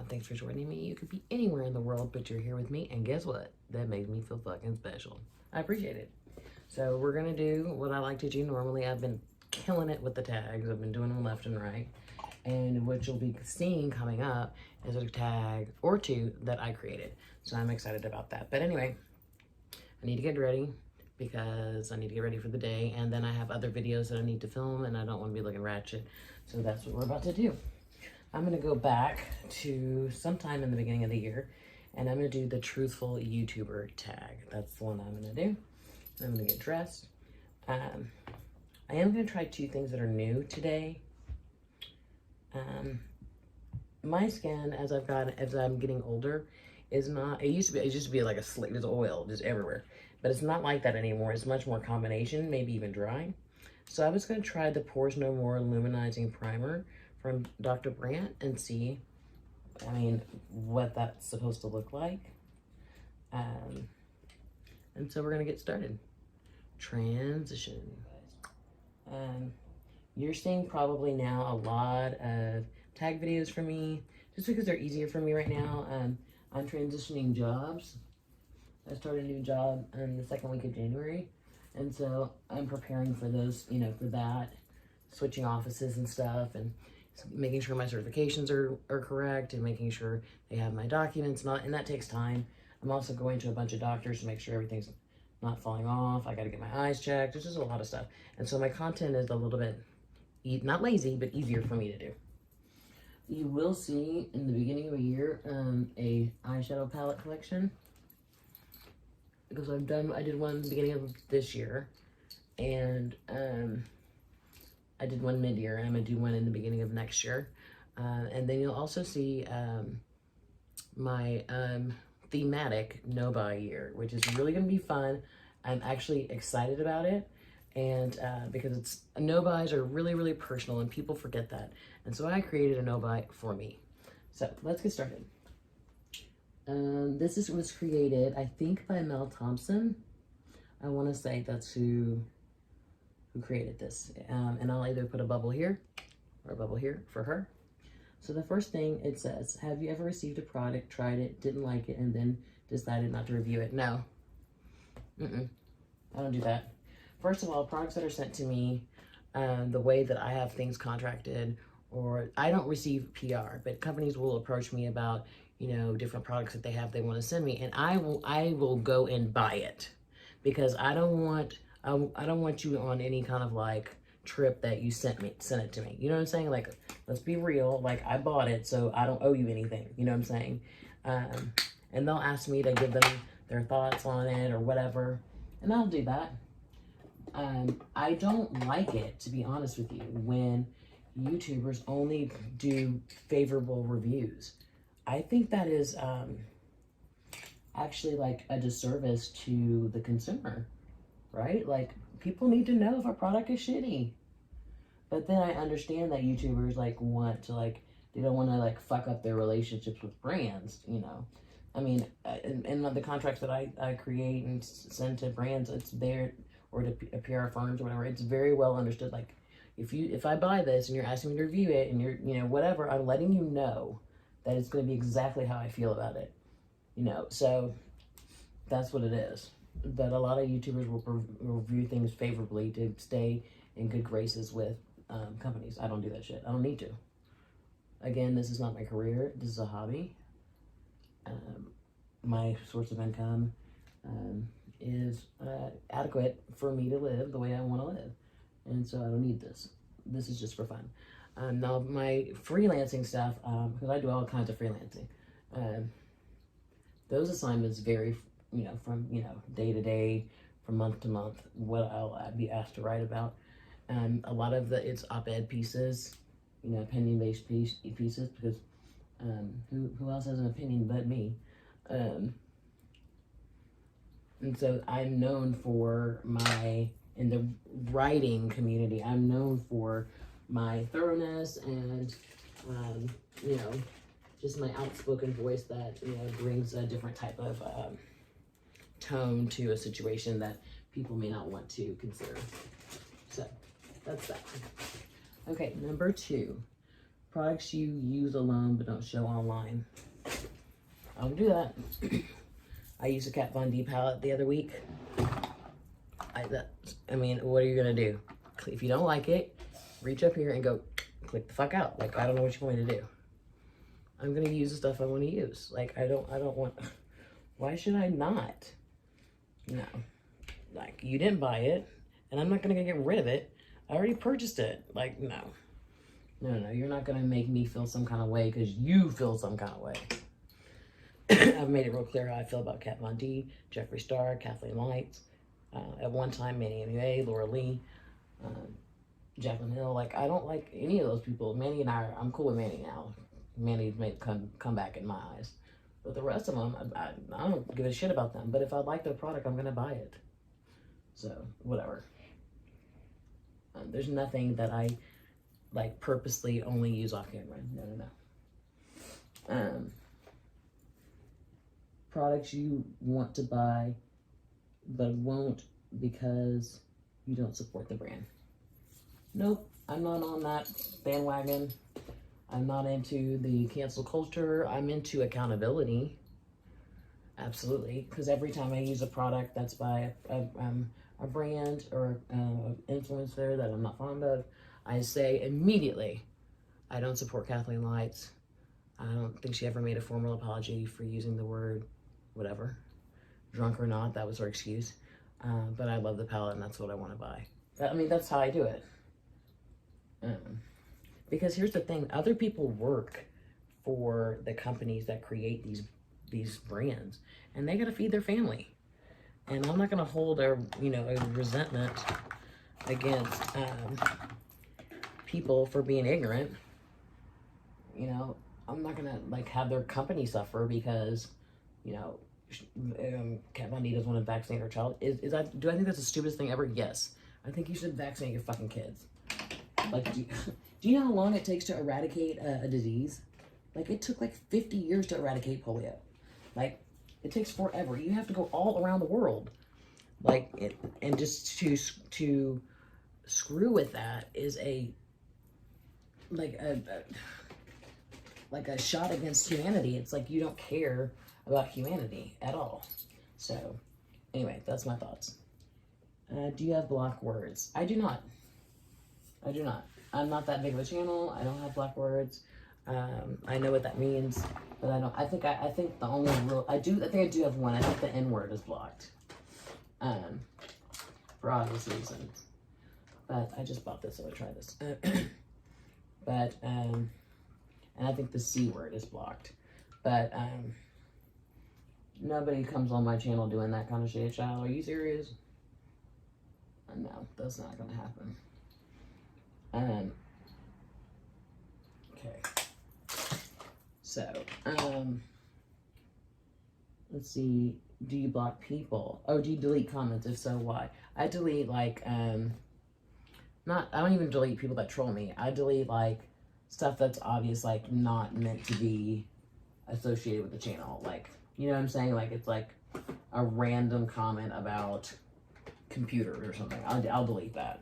Thanks for joining me. You could be anywhere in the world, but you're here with me. And guess what? That makes me feel fucking special. I appreciate it. So we're going to do what I like to do normally. I've been killing it with the tags. I've been doing them left and right. And what you'll be seeing coming up is a tag or two that I created. So I'm excited about that. But anyway, I need to get ready because I need to get ready for the day. And then I have other videos that I need to film and I don't want to be looking ratchet. So that's what we're about to do. I'm going to go back to sometime in the beginning of the year and I'm going to do the Truthful YouTuber tag. That's the one I'm going to do. I'm going to get dressed. I am going to try two things that are new today. My skin, as I'm getting older, is not, it used to be like a slick, there's oil just everywhere, but it's not like that anymore. It's much more combination, maybe even dry. So I was going to try the Pores No More Luminizing Primer from Dr. Brandt and see, what that's supposed to look like. And so we're going to get started. Transition. You're seeing probably now a lot of tag videos from me, just because they're easier for me right now. I'm transitioning jobs. I started a new job in the second week of January, and so I'm preparing for those, for that, switching offices and stuff, and making sure my certifications are correct, and making sure they have my documents, and that takes time. I'm also going to a bunch of doctors to make sure everything's not falling off. I got to get my eyes checked. There's just a lot of stuff, and so my content is a little bit not lazy, but easier for me to do. You will see in the beginning of a year a eyeshadow palette collection, because I did one in the beginning of this year, and I did one mid-year, and I'm gonna do one in the beginning of next year, and then you'll also see my thematic no-buy year, which is really gonna be fun. I'm actually excited about it. And because no-buys are really, really personal and people forget that. And so I created a no-buy for me. So let's get started. This was created, I think, by Mel Thompson. I want to say that's who created this. And I'll either put a bubble here or a bubble here for her. So the first thing it says, have you ever received a product, tried it, didn't like it, and then decided not to review it? No. I don't do that. First of all, products that are sent to me, the way that I have things contracted, or I don't receive PR, but companies will approach me about, different products that they want to send me, and I will go and buy it, because I don't want you on any kind of like trip that you sent it to me. You know what I'm saying? Like, let's be real. Like, I bought it, so I don't owe you anything. You know what I'm saying? And they'll ask me to give them their thoughts on it or whatever, and I'll do that. I don't like it, to be honest with you, when YouTubers only do favorable reviews. I think that is actually like a disservice to the consumer, right? Like, people need to know if a product is shitty. But then I understand that YouTubers they don't want to fuck up their relationships with brands, in the contracts that I create and send to brands, it's there, or to PR firms or whatever, it's very well understood. Like, if I buy this and you're asking me to review it and you're, whatever, I'm letting you know that it's going to be exactly how I feel about it, so that's what it is. But a lot of YouTubers will review things favorably to stay in good graces with companies. I don't do that shit. I don't need to. Again, this is not my career. This is a hobby. My source of income is adequate for me to live the way I want to live, and so I don't need this. This is just for fun. Now my freelancing stuff, because I do all kinds of freelancing, those assignments vary, from day to day, from month to month, what I'll be asked to write about. A lot of it's op-ed pieces, opinion-based pieces, because who else has an opinion but me? And so I'm known for in the writing community, I'm known for my thoroughness and, just my outspoken voice that, brings a different type of tone to a situation that people may not want to consider. So that's that. Okay, number 2. Products you use alone but don't show online. I don't do that. I used a Kat Von D palette the other week. I mean, what are you gonna do? If you don't like it, reach up here and go click the fuck out. Like, I don't know what you want me to do. I'm gonna use the stuff I want to use. Like, I don't want. Why should I not? No, like, you didn't buy it, and I'm not gonna get rid of it. I already purchased it. Like, no, you're not gonna make me feel some kind of way because you feel some kind of way. I've made it real clear how I feel about Kat Von D, Jeffree Star, Kathleen Lights. At one time, Manny MUA, Laura Lee, Jaclyn Hill. Like, I don't like any of those people. Manny and I'm cool with Manny now. Manny's made come back in my eyes. But the rest of them, I don't give a shit about them. But if I like their product, I'm going to buy it. So, whatever. There's nothing that I, like, purposely only use off camera. No. Products you want to buy but won't because you don't support the brand. Nope, I'm not on that bandwagon. I'm not into the cancel culture. I'm into accountability. Absolutely, because every time I use a product that's by a brand or an influencer that I'm not fond of, I say immediately, I don't support Kathleen Lights. I don't think she ever made a formal apology for using the word whatever. Drunk or not, that was her excuse. But I love the palette and that's what I want to buy. I mean, that's how I do it. Because here's the thing, other people work for the companies that create these brands and they got to feed their family. And I'm not going to hold a resentment against people for being ignorant. You know, I'm not going to like have their company suffer because, you know, Kat Von D doesn't want to vaccinate her child. Do I think that's the stupidest thing ever? Yes. I think you should vaccinate your fucking kids. Like, do you know how long it takes to eradicate a disease? Like, it took like 50 years to eradicate polio. Like, it takes forever. You have to go all around the world. Like, and just to screw with that is a shot against humanity. It's like you don't care about humanity at all. So, anyway, that's my thoughts. Do you have block words? I do not. I'm not that big of a channel. I don't have block words. I know what that means, but I don't. I think the only real I think I do have one. I think the N word is blocked. For obvious reasons. But I just bought this, so I'll try this. But and I think the C word is blocked. But nobody comes on my channel doing that kind of shit, child. Are you serious? No, that's not gonna happen. Okay. So, let's see. Do you block people? Oh, do you delete comments? If so, why? I delete like I don't even delete people that troll me. I delete like stuff that's obvious, like not meant to be associated with the channel. Like, you know what I'm saying? Like, it's like a random comment about computers or something. I'll delete that.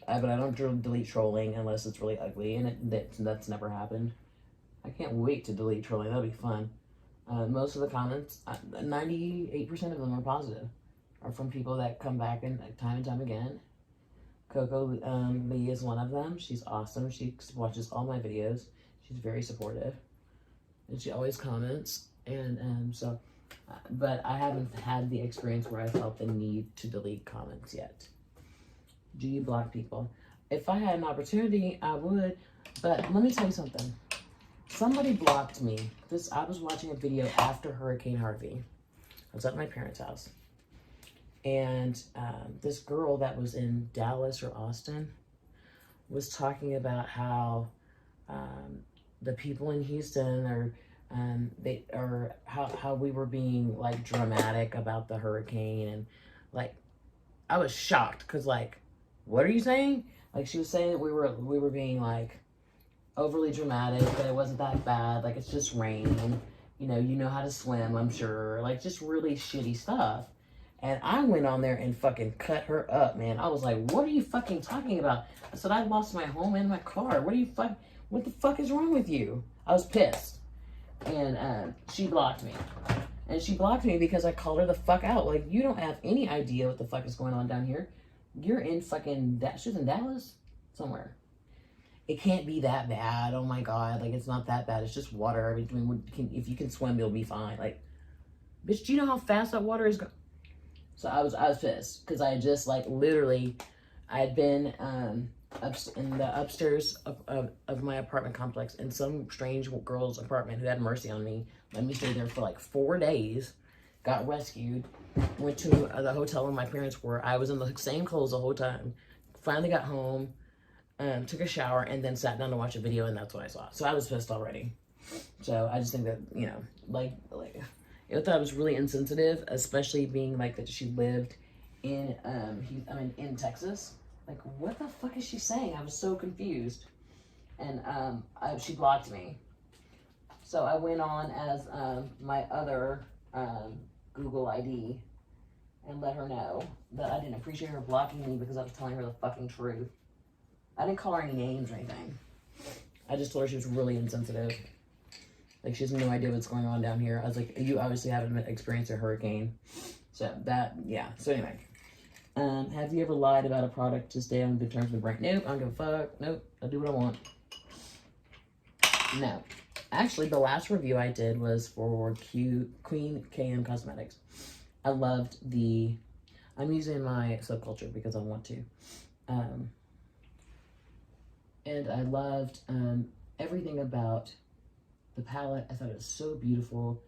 But I don't delete trolling unless it's really ugly, and that's never happened. I can't wait to delete trolling. That'll be fun. Most of the comments, 98% of them are positive, are from people that come back and time again. Coco Lee is one of them. She's awesome. She watches all my videos. She's very supportive, and she always comments. And so, but I haven't had the experience where I felt the need to delete comments yet. Do you block people? If I had an opportunity, I would. But let me tell you something. Somebody blocked me. I was watching a video after Hurricane Harvey. I was at my parents' house. And this girl that was in Dallas or Austin was talking about how the people in Houston how we were being like dramatic about the hurricane, and like I was shocked because like, what are you saying? Like, she was saying that we were being like overly dramatic, that it wasn't that bad, like it's just rain, you know how to swim, I'm sure, like just really shitty stuff. And I went on there and fucking cut her up, man. I was like, what are you fucking talking about? I said, I lost my home and my car. What What the fuck is wrong with you? I was pissed. And she blocked me. And she blocked me because I called her the fuck out. Like, you don't have any idea what the fuck is going on down here. You're in fucking, she's in Dallas? Somewhere. It can't be that bad. Oh my God. Like, it's not that bad. It's just water. I mean, if you can swim, you'll be fine. Like, bitch, do you know how fast that water is going? So I was pissed. Because I had just, like, literally, I had been in the upstairs of my apartment complex in some strange girl's apartment who had mercy on me. Let me stay there for like 4 days. Got rescued. Went to the hotel where my parents were. I was in the same clothes the whole time. Finally got home. Took a shower and then sat down to watch a video, and that's what I saw. So I was pissed already. So I just think that, you know, like I thought it was really insensitive, especially being like that she lived in in Texas. Like, what the fuck is she saying? I was so confused. And she blocked me. So I went on as my other Google ID and let her know that I didn't appreciate her blocking me because I was telling her the fucking truth. I didn't call her any names or anything. I just told her she was really insensitive. Like, she has no idea what's going on down here. I was like, you obviously haven't experienced a hurricane. So that, yeah. So anyway. Have you ever lied about a product to stay on good terms with the brand? Nope, I don't give a fuck. Nope, I'll do what I want. No. Actually, the last review I did was for Queen KM Cosmetics. I loved I'm using my subculture because I want to. And I loved everything about the palette. I thought it was so beautiful.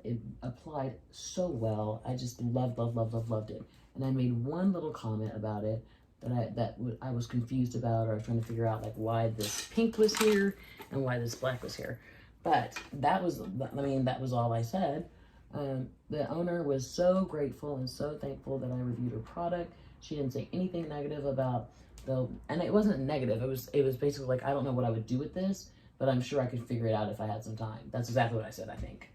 It applied so well. I just loved it. And I made one little comment about it that I was confused about, or I was trying to figure out like why this pink was here and why this black was here. But that was all I said. The owner was so grateful and so thankful that I reviewed her product. She didn't say anything negative about and it wasn't negative. It was basically like, I don't know what I would do with this, but I'm sure I could figure it out if I had some time. That's exactly what I said, I think.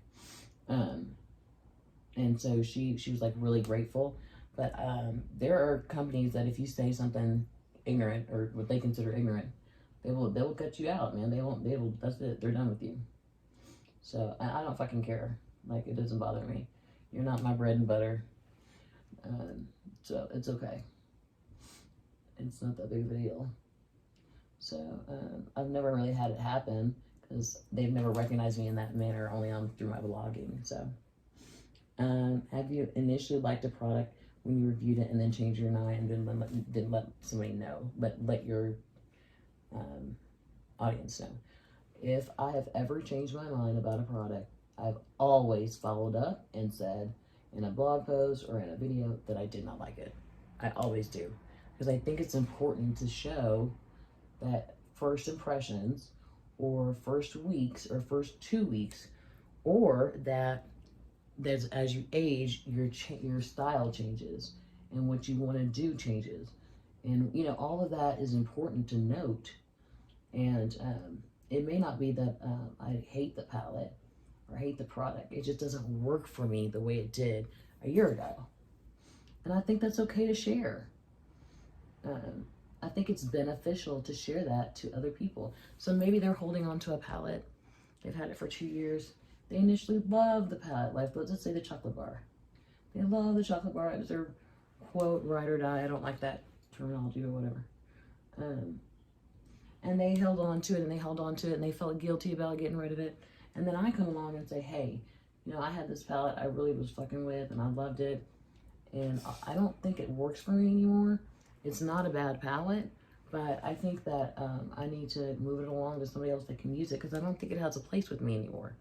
And so she was like really grateful. But there are companies that if you say something ignorant or what they consider ignorant, they will cut you out, man. They will. That's it. They're done with you. So I don't fucking care. Like, it doesn't bother me. You're not my bread and butter. So it's okay. It's not that big of a deal. So I've never really had it happen because they've never recognized me in that manner, only through my blogging. So have you initially liked a product when you reviewed it and then changed your mind and didn't let somebody know, let your audience know? If I have ever changed my mind about a product, I've always followed up and said in a blog post or in a video that I did not like it. I always do. Because I think it's important to show that first impressions or first weeks or first 2 weeks, or that as you age, your style changes and what you want to do changes. And, you know, all of that is important to note. And it may not be that I hate the palette or hate the product. It just doesn't work for me the way it did a year ago. And I think that's okay to share. I think it's beneficial to share that to other people. So maybe they're holding on to a palette. They've had it for 2 years. They initially love the palette. Like, let's just say the chocolate bar. They love the chocolate bar. It was their quote, ride or die. I don't like that terminology or whatever. And they held on to it and they held on to it and they felt guilty about getting rid of it. And then I come along and say, hey, you know, I had this palette I really was fucking with and I loved it. And I don't think it works for me anymore. It's not a bad palette, but I think that I need to move it along to somebody else that can use it because I don't think it has a place with me anymore.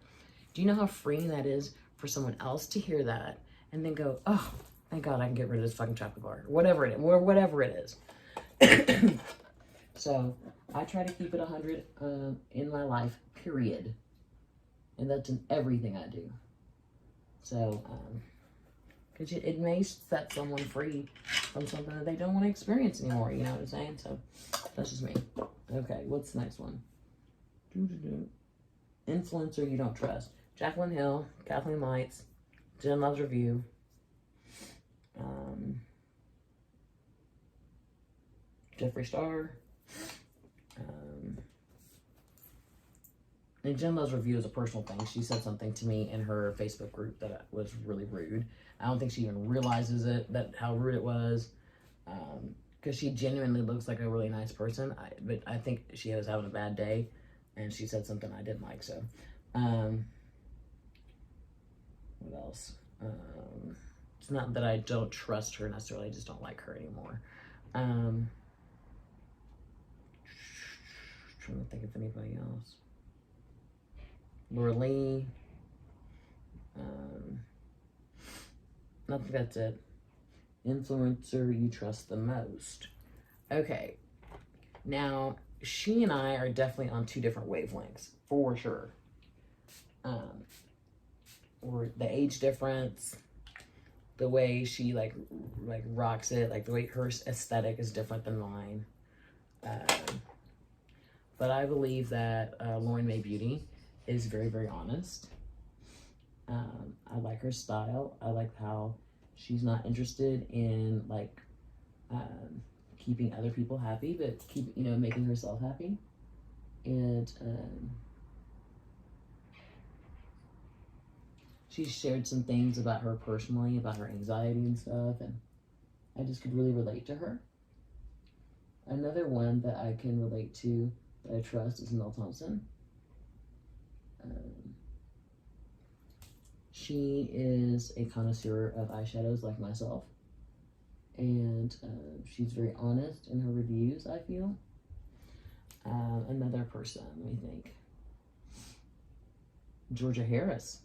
Do you know how freeing that is for someone else to hear that and then go, oh, thank God I can get rid of this fucking chocolate bar, whatever it is. So I try to keep it 100 in my life, period. And that's in everything I do. So, because it may set someone free from something that they don't want to experience anymore. You know what I'm saying? So that's just me. Okay, what's the next one? Influencer you don't trust. Jaclyn Hill, Kathleen Lights, Jen Loves Review. Jeffree Star. And Jen Love's review is a personal thing. She said something to me in her Facebook group that was really rude. I don't think she even realizes how rude it was. Because she genuinely looks like a really nice person. But I think she was having a bad day. And she said something I didn't like. So, what else? It's not that I don't trust her necessarily. I just don't like her anymore. Trying to think of anybody else. Laura Lee. I think that's it. Influencer you trust the most. Okay. Now, she and I are definitely on two different wavelengths, for sure. Or the age difference, the way she like rocks it, like the way her aesthetic is different than mine. But I believe that Lauren May Beauty is very, very honest. I like her style. I like how she's not interested in like keeping other people happy, but making herself happy. And she shared some things about her personally, about her anxiety and stuff, and I just could really relate to her. Another one that I can relate to that I trust is Mel Thompson. She is a connoisseur of eyeshadows like myself, and she's very honest in her reviews, I feel. Another person, let me think. Georgia Harris.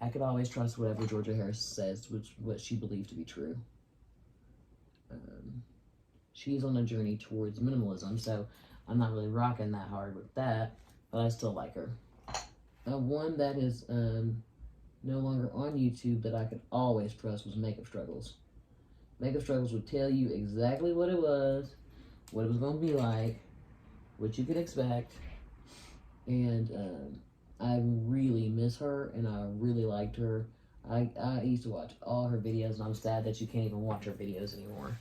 I could always trust whatever Georgia Harris says, what she believes to be true. She's on a journey towards minimalism, so I'm not really rocking that hard with that, but I still like her. One that is no longer on YouTube that I could always trust was Makeup Struggles. Makeup Struggles would tell you exactly what it was going to be like, what you could expect, and I really miss her, and I really liked her. I used to watch all her videos, and I'm sad that you can't even watch her videos anymore.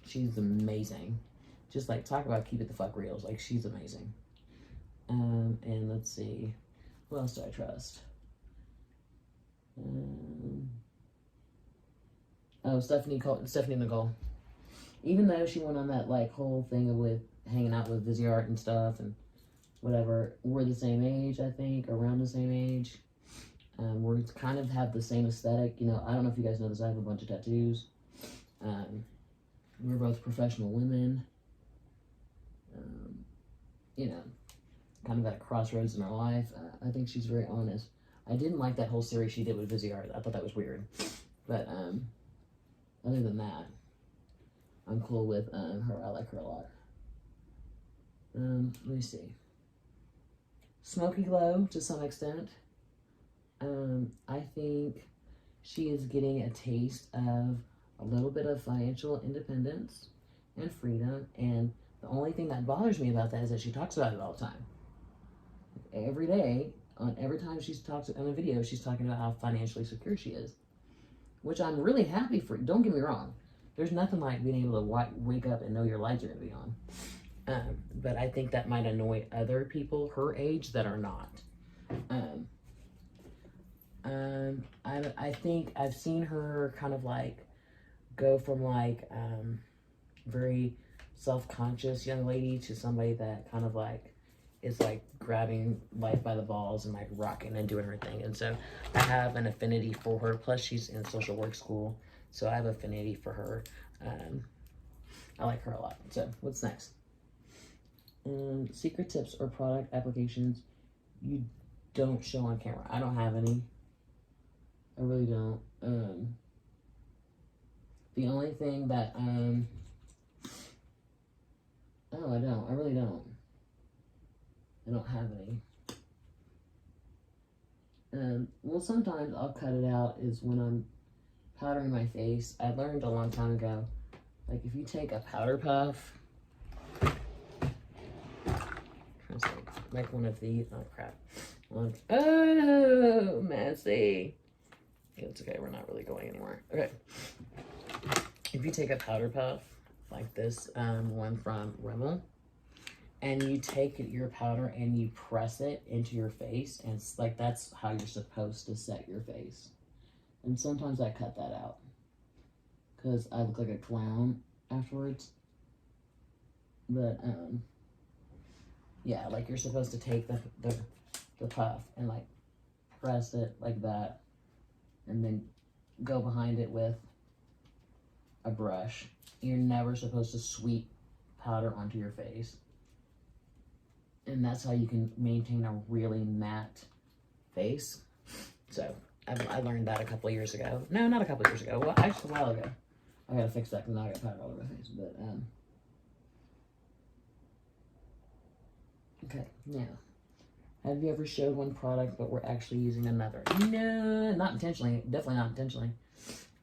She's amazing. Just like, talk about keep it the fuck real. Like, she's amazing. And let's see, who else do I trust? Stephanie Nicole. Even though she went on that like whole thing with hanging out with Viseart and stuff and whatever, we're the same age, I think, around the same age. We kind of have the same aesthetic. I don't know if you guys know this, I have a bunch of tattoos. We're both professional women. Kind of at a crossroads in our life. I think she's very honest. I didn't like that whole series she did with Viseart. I thought that was weird. But other than that, I'm cool with her. I like her a lot. Let me see. Smoky Glow, to some extent. I think she is getting a taste of a little bit of financial independence and freedom, and the only thing that bothers me about that is that she talks about it all the time. Every day, every time she talks on a video, she's talking about how financially secure she is, which I'm really happy for. Don't get me wrong. There's nothing like being able to wake up and know your lights are going to be on. But I think that might annoy other people her age that are not. I think I've seen her kind of like go from like very self-conscious young lady to somebody that kind of like is like grabbing life by the balls and like rocking and doing her thing. And so I have an affinity for her. Plus she's in social work school, so I have affinity for her. I like her a lot. So what's next? Secret tips or product applications you don't show on camera. I don't have any. I really don't. The only thing that I don't. I really don't. I don't have any. Well, sometimes I'll cut it out is when I'm powdering my face. I learned a long time ago, like if you take a powder puff, like one of these, oh crap. Oh, messy. It's okay, we're not really going anywhere. Okay. If you take a powder puff like this one from Rimmel, and you take your powder and you press it into your face, and it's like that's how you're supposed to set your face. And sometimes I cut that out because I look like a clown afterwards. But yeah, like you're supposed to take the puff and like press it like that, and then go behind it with a brush. You're never supposed to sweep powder onto your face. And that's how you can maintain a really matte face. So I learned that a couple of years ago. No, not a couple of years ago. Well, actually a while ago. I gotta fix that because now I got powder all over my face. But okay, now, have you ever showed one product but were actually using another? No, not intentionally. Definitely not intentionally.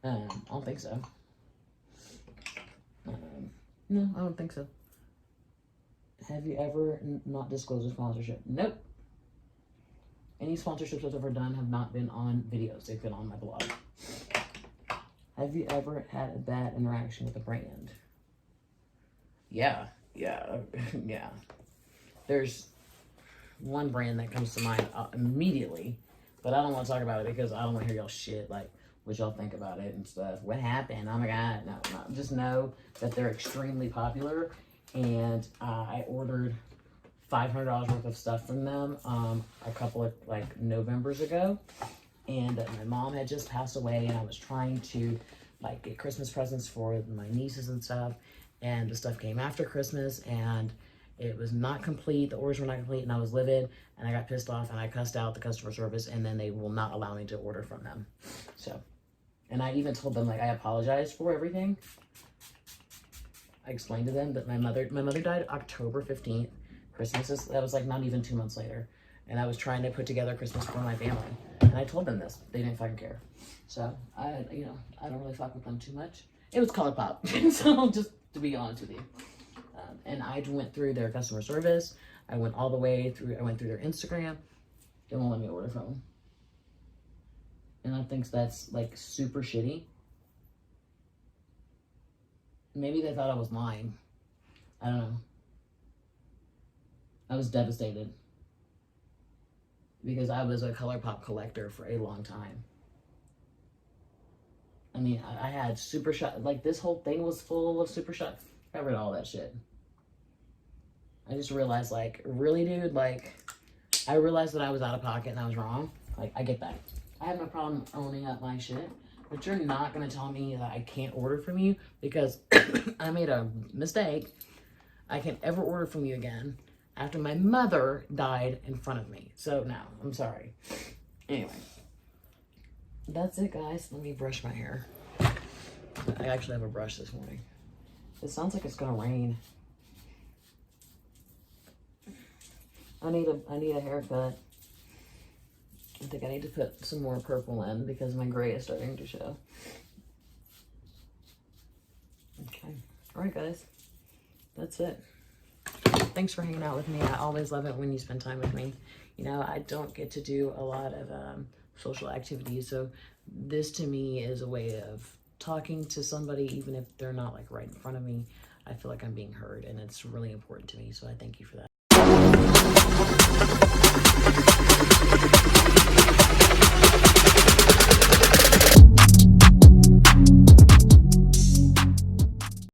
I don't think so. No, I don't think so. Have you ever not disclosed a sponsorship? Nope. Any sponsorships I've ever done have not been on videos. They've been on my blog. Have you ever had a bad interaction with a brand? Yeah. Yeah. There's one brand that comes to mind immediately, but I don't want to talk about it because I don't want to hear y'all shit, like what y'all think about it and stuff. What happened? Oh my God. No. Just know that they're extremely popular, and I ordered $500 worth of stuff from them a couple of like Novembers ago, and my mom had just passed away, and I was trying to like get Christmas presents for my nieces and stuff, and the stuff came after Christmas, and it was not complete. The orders were not complete, and I was livid, and I got pissed off, and I cussed out the customer service, and then they will not allow me to order from them. So, and I even told them like I apologized for everything. I explained to them that my mother died October 15th. That was like not even 2 months later. And I was trying to put together Christmas for my family. And I told them this. They didn't fucking care. So, I don't really fuck with them too much. It was ColourPop. So, just to be honest with you. And I went through their customer service. I went all the way through. I went through their Instagram. They won't let me order from them. And I think that's like super shitty. Maybe they thought I was lying. I don't know. I was devastated because I was a ColourPop collector for a long time. I mean, I had Super Shot, like this whole thing was full of Super Shot. I read all that shit. I just realized, like, really, dude, like, I realized that I was out of pocket and I was wrong. Like, I get that. I have no problem owning up my shit, but you're not going to tell me that I can't order from you because I made a mistake. I can't ever order from you again after my mother died in front of me. So, no, I'm sorry. Anyway, that's it, guys. Let me brush my hair. I actually have a brush this morning. It sounds like it's going to rain. I need a haircut. I think I need to put some more purple in because my gray is starting to show. Okay. All right, guys. That's it. Thanks for hanging out with me. I always love it when you spend time with me. You know, I don't get to do a lot of social activities, so this to me is a way of talking to somebody, even if they're not like right in front of me. I feel like I'm being heard, and it's really important to me, so I thank you for that.